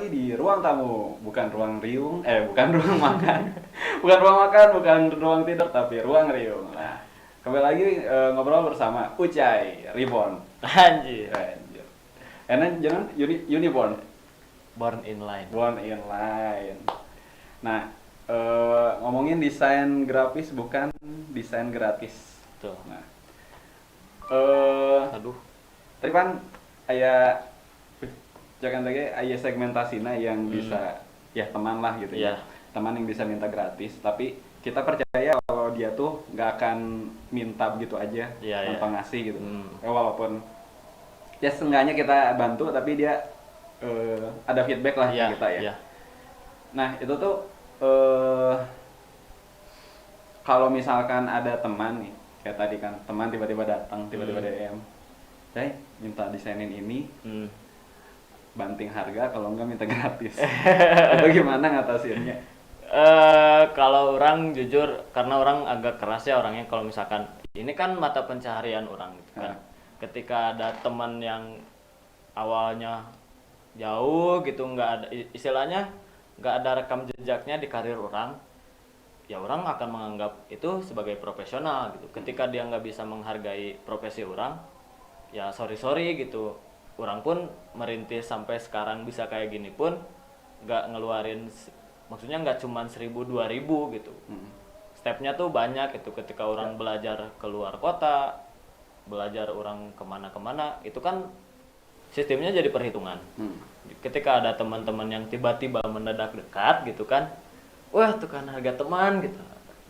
lagi di ruang tamu, bukan ruang riung, bukan ruang makan, bukan ruang makan, bukan ruang tidur, tapi ruang riung. Nah, kembali lagi ngobrol bersama Ucai Reborn. Anjir. Anjir. Enak jangan Uniborn, Born in line. Born in Line. Nah, ngomongin desain grafis bukan desain gratis. Tuh. Nah, Aduh. tadi kan aya jangan lagi aya segmentasina yang bisa ya teman lah gitu Iya. ya. Teman yang bisa minta gratis, tapi kita percaya kalau dia tuh nggak akan minta begitu aja Iya, tanpa iya. ngasih gitu. Hmm. Walaupun ya seenggaknya kita bantu, tapi dia ada feedback lah Iya, ke kita ya. iya. Nah itu tuh eh kalau misalkan ada teman nih, kayak tadi kan teman tiba-tiba datang, tiba-tiba DM, "Hey, minta desainin ini, Hmm. banting harga, kalau enggak minta gratis." Itu gimana ngatasinnya? Kalau orang jujur, karena orang agak keras ya orangnya, kalau misalkan ini kan mata pencaharian orang gitu kan. Ketika ada teman yang awalnya jauh gitu, nggak ada istilahnya, nggak ada rekam jejaknya di karir orang, ya orang akan menganggap itu sebagai profesional gitu. Ketika dia nggak bisa menghargai profesi orang, ya sorry gitu. Orang pun merintis sampai sekarang bisa kayak gini pun nggak ngeluarin, maksudnya nggak cuma 1.000 2.000 gitu. Stepnya tuh banyak itu. Ketika orang belajar keluar kota, belajar orang kemana-kemana, itu kan sistemnya jadi perhitungan. Ketika ada teman-teman yang tiba-tiba mendadak dekat gitu kan, wah tuh kan harga teman gitu,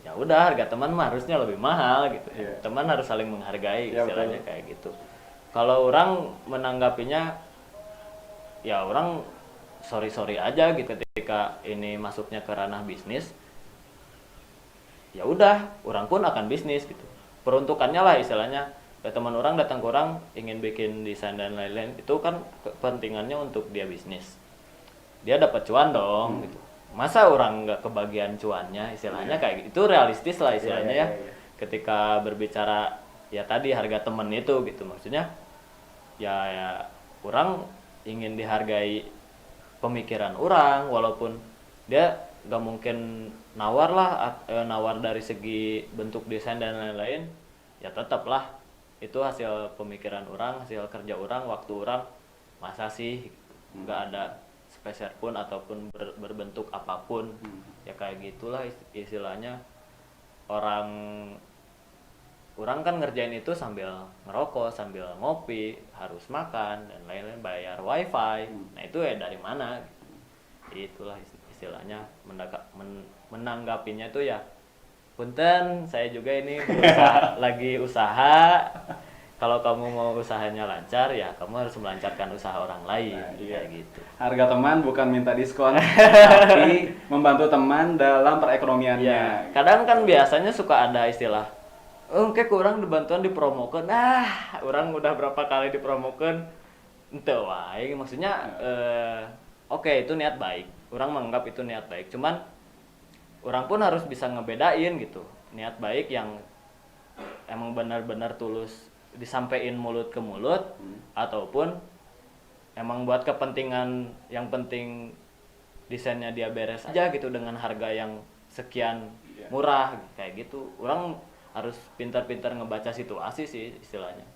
ya udah harga teman mah harusnya lebih mahal gitu. Teman harus saling menghargai, istilahnya kayak gitu. Kalau orang menanggapinya, ya orang sorry aja gitu. Ketika ini masuknya ke ranah bisnis, ya udah orang pun akan bisnis gitu. Peruntukannya lah istilahnya, ya teman orang datang ke orang ingin bikin desain dan lain-lain, itu kan kepentingannya untuk dia bisnis, dia dapat cuan dong gitu. Masa orang nggak kebagian cuannya, istilahnya kayak gitu. Itu realistis lah istilahnya ya. Ketika berbicara ya tadi harga temen itu gitu, maksudnya ya orang ingin dihargai pemikiran orang, walaupun dia gak mungkin nawar lah, nawar dari segi bentuk desain dan lain-lain, ya tetaplah itu hasil pemikiran orang, hasil kerja orang, waktu orang. Masa sih nggak ada speser pun ataupun berbentuk apapun, ya kayak gitulah istilahnya. Orang kan ngerjain itu sambil ngerokok, sambil ngopi, harus makan dan lain-lain, bayar wifi. Nah itu ya dari mana? Itulah istilahnya menanggapinya tuh ya. Punten, saya juga ini lagi usaha. Kalau kamu mau usahanya lancar, ya kamu harus melancarkan usaha orang lain. Kayak gitu. Harga teman bukan minta diskon, tapi membantu teman dalam perekonomiannya. Ya, kadang kan biasanya suka ada istilah, kayak kurang dibantuan dipromokan. Orang udah berapa kali dipromokan, ente wae. Maksudnya oke, itu niat baik. Orang menganggap itu niat baik. Cuman orang pun harus bisa ngebedain gitu. Niat baik yang emang benar-benar tulus disampaikan mulut ke mulut, ataupun emang buat kepentingan yang penting desainnya dia beres aja gitu dengan harga yang sekian murah kayak gitu. Orang harus pintar-pintar ngebaca situasi sih istilahnya.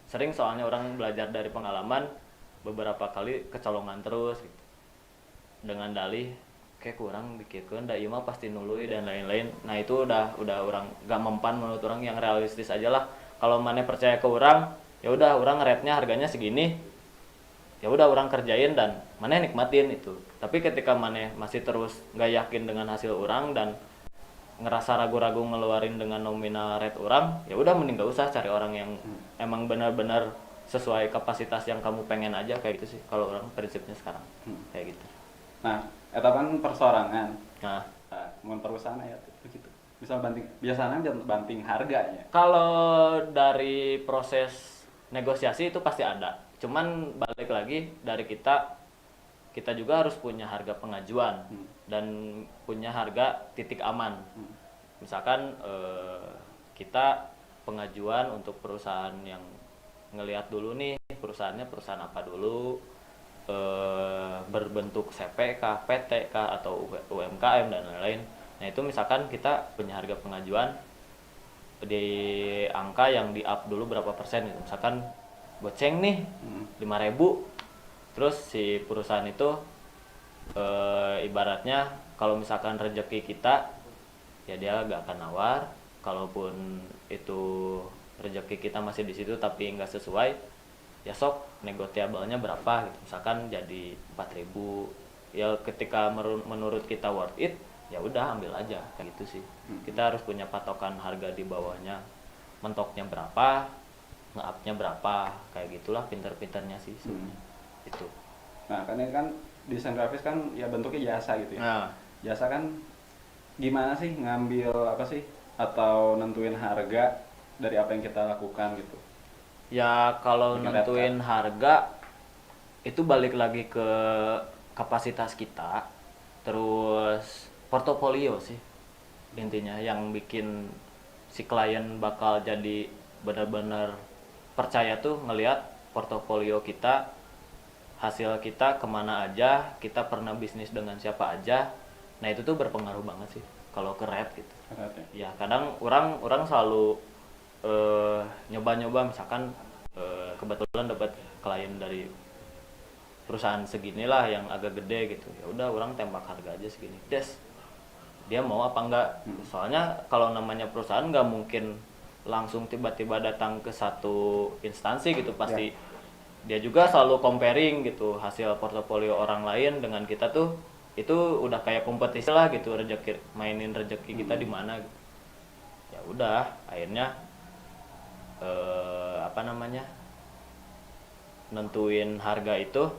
Sering soalnya orang belajar dari pengalaman, beberapa kali kecolongan terus gitu. Dengan dalih kayak kurang dikitkan, da ieu mah pasti nului dan lain-lain. Nah itu udah orang gak mempan menurut orang, yang realistis aja lah. Kalau maneh percaya ke orang, ya udah orang rate-nya harganya segini, ya udah orang kerjain dan maneh nikmatin itu. Tapi ketika maneh masih terus nggak yakin dengan hasil orang dan ngerasa ragu-ragu ngeluarin dengan nominal rate orang, ya udah mending gak usah, cari orang yang emang benar-benar sesuai kapasitas yang kamu pengen aja, kayak gitu sih kalau orang prinsipnya sekarang. Kayak gitu. Nah, eta kan persorangan. Nah, Mun perusahaan ya begitu. Bisa biasanya banting harganya. kalau dari proses negosiasi itu pasti ada. Cuman balik lagi dari kita juga harus punya harga pengajuan dan punya harga titik aman. Misalkan kita pengajuan untuk perusahaan yang ngelihat dulu nih perusahaannya perusahaan apa dulu, berbentuk CPK, PT kah, atau UMKM dan lain-lain. Nah itu misalkan kita punya harga pengajuan di angka yang di up dulu berapa persen gitu. Misalkan goceng nih 5.000, terus si perusahaan itu ibaratnya kalau misalkan rezeki kita ya dia gak akan nawar. Kalaupun itu rezeki kita masih di situ tapi nggak sesuai, ya sok negosiabelnya berapa gitu. Misalkan jadi 4.000, ya ketika menurut kita worth it, ya udah ambil aja kayak gitu sih. Kita harus punya patokan harga di bawahnya, mentoknya berapa, nge-up-nya berapa, kayak gitulah pinter-pinternya sih sebenarnya. Itu. Nah, kan ini kan desain grafis kan ya bentuknya jasa gitu ya. Nah, Jasa kan gimana sih ngambil apa sih atau nentuin harga dari apa yang kita lakukan gitu. ya kalau Bikin nentuin harga itu balik lagi ke kapasitas kita, terus portofolio sih intinya yang bikin si klien bakal jadi benar-benar percaya tuh ngelihat portofolio kita, hasil kita kemana aja, kita pernah bisnis dengan siapa aja. Nah itu tuh berpengaruh banget sih kalau ke rate gitu. Ya kadang orang selalu nyoba-nyoba, misalkan kebetulan dapat klien dari perusahaan segini lah yang agak gede gitu, ya udah orang tembak harga aja segini, des dia mau apa enggak. Soalnya kalau namanya perusahaan nggak mungkin langsung tiba-tiba datang ke satu instansi gitu, pasti dia juga selalu comparing gitu hasil portofolio orang lain dengan kita tuh, itu udah kayak kompetisi lah gitu, mainin rezeki kita di mana gitu. Ya udah akhirnya apa namanya, nentuin harga itu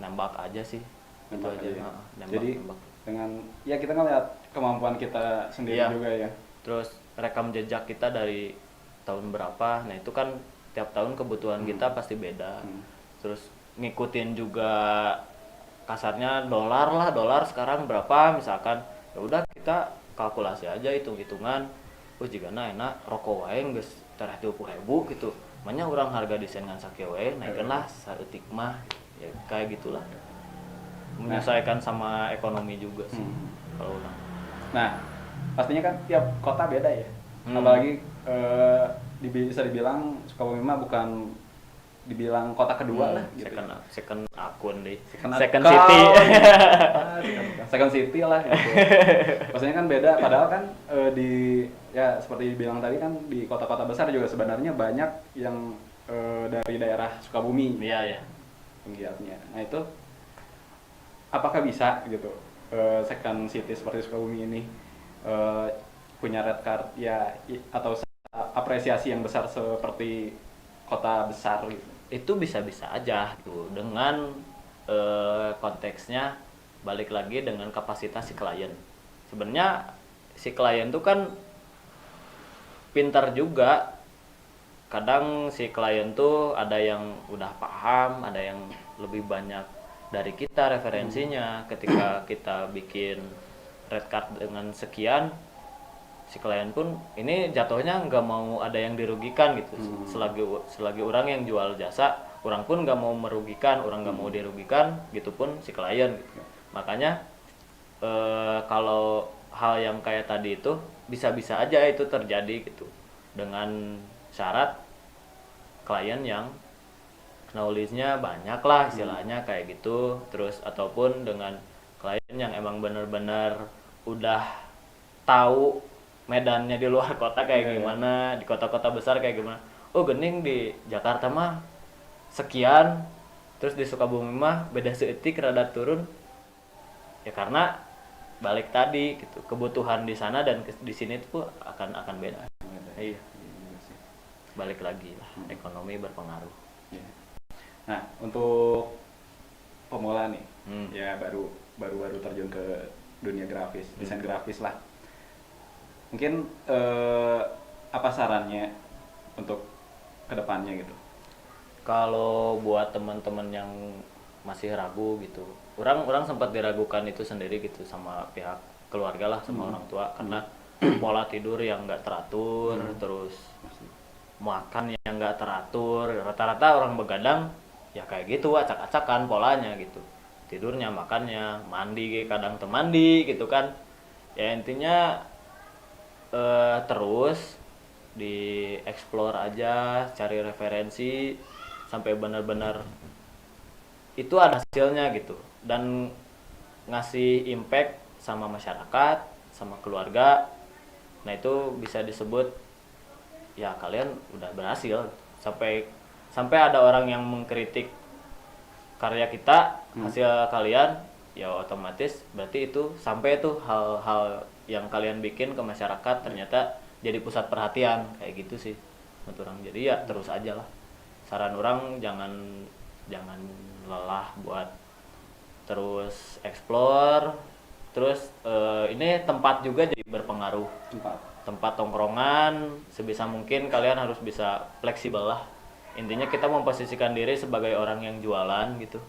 nembak aja sih, itu Nembak aja. aja ya. Nembak, Jadi nembak. dengan ya kita ngeliat kemampuan kita sendiri Iya. juga ya. Terus rekam jejak kita dari tahun berapa, nah itu kan tiap tahun kebutuhan kita pasti beda. Terus ngikutin juga kasarnya dolar sekarang berapa misalkan, ya udah kita kalkulasi aja, hitung-hitungan. Jika enak rokok wae geus 30.000 gitu, makanya orang harga desain ngan sakieu wae naikkeunlah saeutik mah, ya kayak gitulah. Menyesuaikan sama ekonomi juga sih kalau orang. Nah, pastinya kan tiap kota beda ya. Apalagi bisa dibilang Sukabumi mah bukan dibilang kota kedua lah gitu. Second akun deh. Second Second account. city. Second city lah gitu. Pastinya kan beda, padahal kan di ya seperti dibilang tadi kan di kota-kota besar juga sebenarnya banyak yang dari daerah Sukabumi Iya, ya. penggiatnya. Nah, itu apakah bisa gitu second city seperti Sukabumi ini punya red card ya atau apresiasi yang besar seperti kota besar gitu? Itu bisa-bisa aja tuh dengan konteksnya balik lagi dengan kapasitas si klien. Sebenarnya si klien tuh kan pintar juga. Kadang si klien tuh ada yang udah paham, ada yang lebih banyak dari kita referensinya. Ketika kita bikin red card dengan sekian, si klien pun ini jatuhnya nggak mau ada yang dirugikan gitu. Selagi orang yang jual jasa, orang pun nggak mau merugikan, orang nggak mau dirugikan, gitu pun si klien gitu. Makanya kalau hal yang kayak tadi itu bisa-bisa aja itu terjadi gitu, dengan syarat klien yang knowledge-nya banyak lah istilahnya kayak gitu. Terus ataupun dengan klien yang emang bener-bener udah tahu medannya di luar kota kayak gimana, di kota-kota besar kayak gimana. Gening di Jakarta mah sekian, terus di Sukabumi mah beda seetik rada turun. Ya karena balik tadi gitu, kebutuhan di sana dan di sini tuh akan beda. Iya. Balik lagi lah, ekonomi berpengaruh. Nah, untuk pemula nih, ya baru terjun ke dunia grafis, desain grafis lah. Mungkin apa sarannya untuk kedepannya gitu? Kalau buat teman-teman yang masih ragu gitu, orang sempat diragukan itu sendiri gitu sama pihak keluarga lah, sama orang tua, karena pola tidur yang nggak teratur, terus makan yang nggak teratur. Rata-rata orang begadang ya kayak gitu acak-acakan polanya gitu, tidurnya, makannya, mandi kadang temandi gitu kan. Ya intinya terus di explore aja, cari referensi sampai benar-benar itu ada hasilnya gitu, dan ngasih impact sama masyarakat, sama keluarga. Nah itu bisa disebut ya kalian udah berhasil. Sampai sampai ada orang yang mengkritik karya kita, hasil kalian, ya otomatis berarti itu sampai tuh hal-hal yang kalian bikin ke masyarakat ternyata jadi pusat perhatian, kayak gitu sih menurut orang. Jadi ya terus aja lah, saran orang jangan jangan lelah buat terus explore. Terus ini tempat juga jadi berpengaruh, tempat tongkrongan, sebisa mungkin kalian harus bisa fleksibel lah. Intinya kita memposisikan diri sebagai orang yang jualan gitu,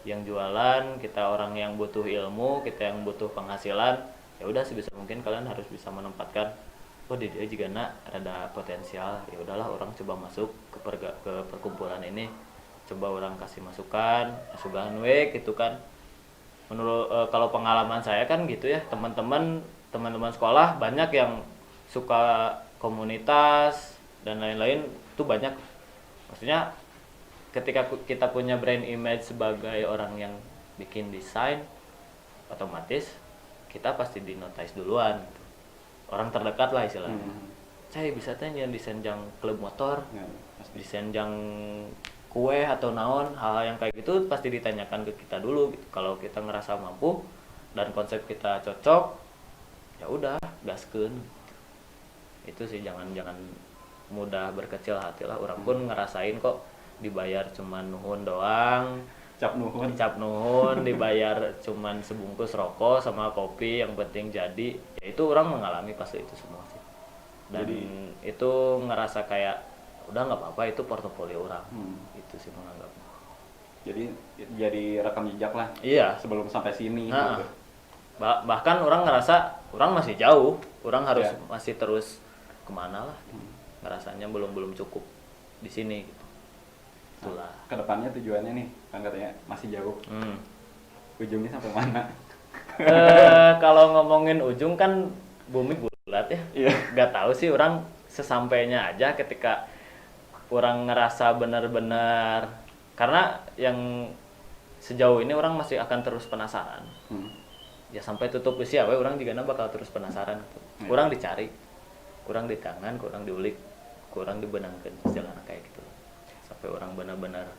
yang jualan, kita orang yang butuh ilmu, kita yang butuh penghasilan. Ya udah sebisa mungkin kalian harus bisa menempatkan, oh di dia juga nak ada potensial, ya udahlah orang coba masuk ke perkumpulan ini, coba orang kasih masukan gitu kan. Menurut kalau pengalaman saya kan gitu ya, teman-teman sekolah banyak yang suka komunitas dan lain-lain, itu banyak. Maksudnya ketika kita punya brand image sebagai orang yang bikin desain, otomatis kita pasti di notice duluan gitu. Orang terdekat lah istilahnya. Saya bisa tanya desain jang klub motor, desain jang kue atau naon, hal yang kayak gitu pasti ditanyakan ke kita dulu gitu. Kalau kita ngerasa mampu dan konsep kita cocok, ya udah gaskeun. Itu sih, jangan mudah berkecil hati lah. Orang pun ngerasain kok dibayar cuman nuhun doang, cap nuhun dibayar cuman sebungkus rokok sama kopi, yang penting jadi. Ya itu orang mengalami pas itu semua sih. Dan jadi, itu ngerasa kayak udah nggak apa-apa, itu portofolio orang. Itu sih menganggap. Jadi rekam jejak lah. Iya. Sebelum sampai sini. Nah, gitu. Bahkan orang ngerasa orang masih jauh, orang harus masih terus kemana lah. Ngerasanya belum cukup di sini gitu. Itulah. Kedepannya tujuannya nih, kan katanya masih jauh. Ujungnya sampai mana? Kalau ngomongin ujung kan bumi bulat ya. Iya. Gak tahu sih, orang sesampainya aja ketika orang ngerasa benar-benar, karena yang sejauh ini orang masih akan terus penasaran. Ya sampai tutup usia we orang juga bakal terus penasaran. Kurang dicari, kurang di tangan, kurang diulik, kurang dibenangkeun jalan kayak gitu. Sampai orang benar-benar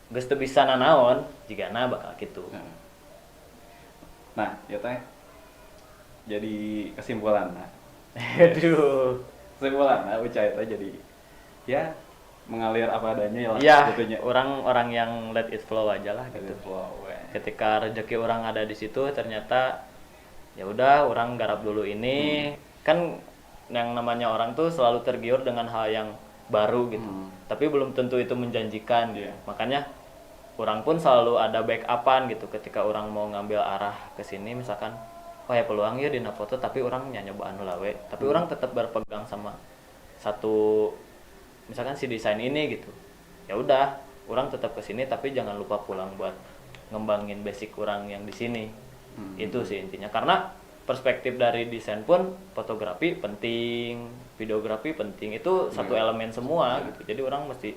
geus teu bisa nanaon jigana bakal gitu. Nah, ya teh. Jadi kesimpulan. Aduh. Kesimpulan Ucai teh jadi ya mengalir apa adanya ya gitu. Orang yang let it flow aja lah gitu. Ketika rezeki orang ada di situ, ternyata ya udah orang garap dulu ini. Kan yang namanya orang tuh selalu tergiur dengan hal yang baru gitu. Tapi belum tentu itu menjanjikan. Makanya orang pun selalu ada backupan gitu. Ketika orang mau ngambil arah ke sini, misalkan wah ya peluang ya dina foto, tapi orang nyobaan heula we. Tapi orang tetap berpegang sama satu, misalkan si desain ini gitu. Ya udah, orang tetap ke sini tapi jangan lupa pulang buat ngembangin basic orang yang di sini. Itu sih intinya. Karena perspektif dari desain pun fotografi penting, videografi penting, itu satu elemen semua gitu. Jadi orang mesti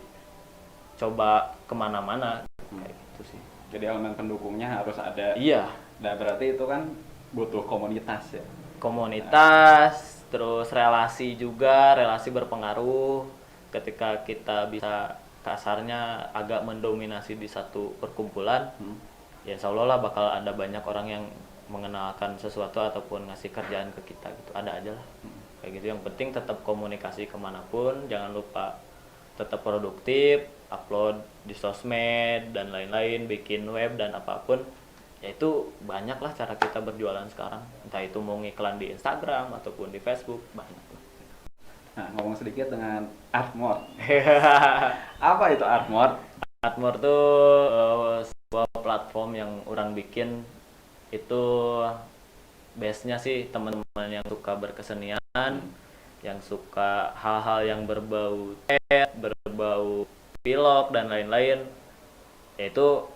coba kemana-mana kayak gitu sih. Jadi elemen pendukungnya harus ada. Iya. Nah berarti itu kan butuh komunitas ya. Komunitas, terus relasi juga, relasi berpengaruh. Ketika kita bisa kasarnya agak mendominasi di satu perkumpulan, ya insya Allah lah bakal ada banyak orang yang mengenalkan sesuatu ataupun ngasih kerjaan ke kita gitu. Ada aja lah kayak gitu. Yang penting tetap komunikasi kemanapun, jangan lupa tetap produktif, upload di sosmed dan lain-lain, bikin web dan apapun. Ya itu banyak lah cara kita berjualan sekarang, entah itu mau ngiklan di Instagram ataupun di Facebook, banyak lah. Nah, ngomong sedikit dengan Artmore. Apa itu Artmore? Artmore tuh sebuah platform yang orang bikin. Itu base-nya sih teman-teman yang suka berkesenian, yang suka hal-hal yang berbau berbau pilok dan lain-lain, yaitu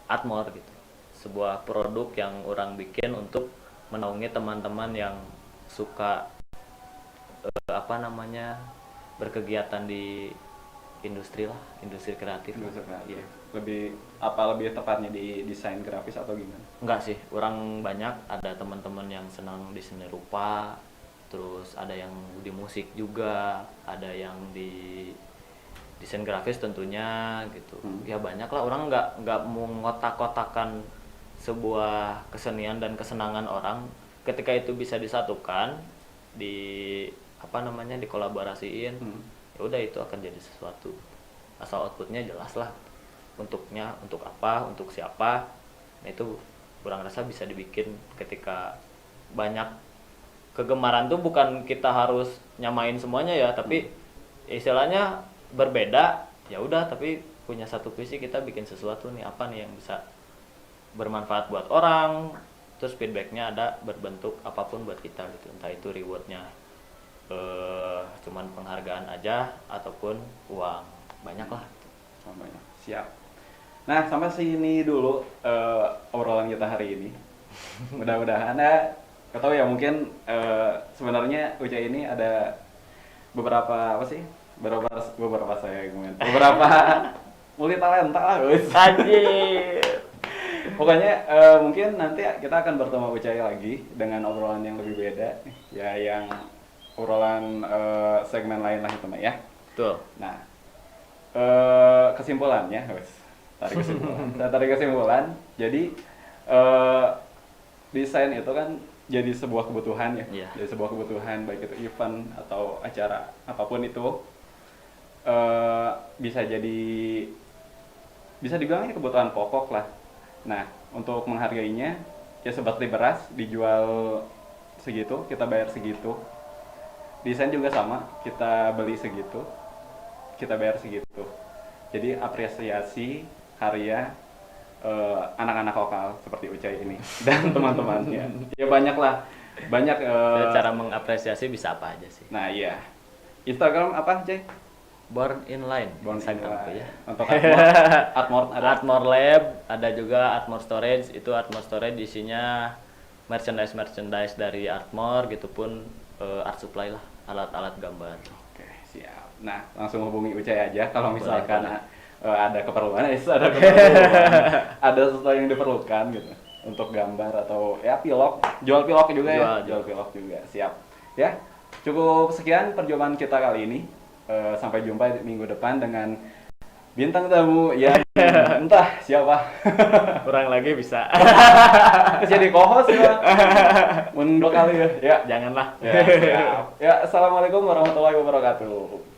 Artmore gitu. Sebuah produk yang orang bikin untuk menaungi teman-teman yang suka berkegiatan di industri lah, industri kreatif. Industri kreatif. Iya. Lebih tepatnya di desain grafis atau gimana? Enggak sih, orang banyak ada teman-teman yang senang di seni rupa, terus ada yang di musik juga, ada yang di desain grafis tentunya gitu. Ya banyak lah, orang nggak mengotak-kotakan sebuah kesenian dan kesenangan orang. Ketika itu bisa disatukan, dikolaborasiin, ya udah itu akan jadi sesuatu. Asal outputnya jelas lah, untuknya untuk apa, untuk siapa. Nah itu kurang rasa bisa dibikin ketika banyak kegemaran tuh, bukan kita harus nyamain semuanya ya, tapi istilahnya berbeda ya udah, tapi punya satu visi, kita bikin sesuatu nih, apa nih yang bisa bermanfaat buat orang, terus feedbacknya ada berbentuk apapun buat kita gitu, entah itu rewardnya cuman penghargaan aja ataupun uang, banyak lah. Banyak. Siap. Nah, sampai sini dulu obrolan kita hari ini. Mudah-mudahan ketahu ya, mungkin sebenarnya Ucai ini ada beberapa multi talenta lah, guys. Anjir. Pokoknya mungkin nanti kita akan bertemu Ucai lagi dengan obrolan yang lebih beda, ya, yang obrolan segmen lain lah itu mah ya. Tuh. Nah, kesimpulannya, saya tarik kesimpulan. Jadi desain itu kan jadi sebuah kebutuhan ya, jadi sebuah kebutuhan, baik itu event atau acara apapun itu, bisa dibilang ini kebutuhan pokok lah. Nah, untuk menghargainya ya seperti beras, dijual segitu, kita bayar segitu. Desain juga sama, kita beli segitu, kita bayar segitu. Jadi apresiasi karya anak-anak lokal seperti Ucai ini dan teman-temannya. Ya banyak Cara mengapresiasi bisa apa aja sih. Nah iya, Instagram apa, Cai? Born in Line. Instagram ya. Untuk Artmore ada. Artmore Lab, ada juga Artmore Storage. Itu Artmore Storage isinya merchandise dari Artmore gitu, pun art supply lah, alat-alat gambar. Oke, siap. Nah, langsung hubungi Ucai aja kalau misalkan boleh. Ada keperluan, ada sesuatu yang diperlukan gitu untuk gambar atau ya pilok, jual pilok juga jual pilok juga. Siap. Ya, cukup sekian perjumpaan kita kali ini. Sampai jumpa di minggu depan dengan bintang tamu yang entah siapa. Kurang lagi bisa. Jadi co-host ya. Mundur kali ya. Ya, Janganlah. ya, siap. Ya, assalamualaikum warahmatullahi wabarakatuh.